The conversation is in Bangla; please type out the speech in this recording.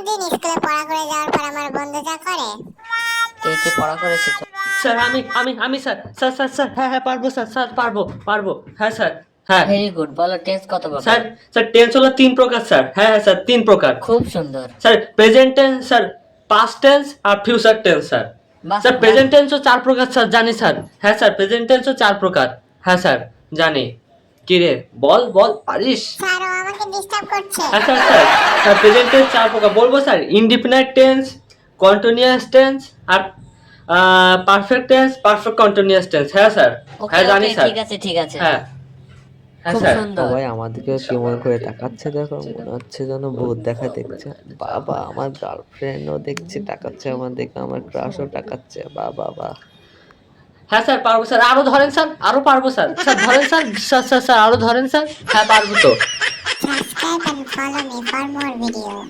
দিন স্কুলে পড়া করে যাওয়ার পর আমার বন্ধু যা করে। কে কে পড়া করেছে? স্যার আমি স্যার স্যার স্যার স্যার হ্যাঁ হ্যাঁ পারবো স্যার স্যার পারবো হ্যাঁ স্যার হ্যাঁ ভেরি গুড, বলো টেন্স কত প্রকার? স্যার স্যার টেন্স হলো 3 প্রকার স্যার। হ্যাঁ হ্যাঁ স্যার 3 প্রকার। খুব সুন্দর। Sir present tense sir, past tense আর future tense sir. Sir present টেন্সও 4 প্রকার স্যার, জানি স্যার। হ্যাঁ স্যার প্রেজেন্ট টেন্সও 4 প্রকার। হ্যাঁ স্যার জানি। কি রে বল বল পারিস? স্যার ও আমাকে ডিস্টার্ব করছে। হ্যাঁ sir sir sir present tense 4 প্রকার বলবো sir. Indefinite tense, continuous tense আর perfect tense, perfect continuous tense. হ্যাঁ স্যার হ্যাঁ জানি স্যার। ঠিক আছে ঠিক আছে। হ্যাঁ হ্যাঁ খুব স্যার। সুন্দর। সবাই আমাদেরকে কেমন করে তাকাচ্ছে দেখো, মনে হচ্ছে যেন ভূত দেখা দেখছে। বাবা, আমার গার্লফ্রেন্ডও দেখছে, তাকাচ্ছে আমার দিকে, আমার ক্রাশও তাকাচ্ছে। বাবা বা হ্যাঁ স্যার পারবো স্যার, আরো ধরেন স্যার, আরো পারবো স্যার। স্যার ধরেন স্যার, স্যার স্যার স্যার আরো ধরেন স্যার। হ্যাঁ পারবো তো। Subscribe and follow me for more videos.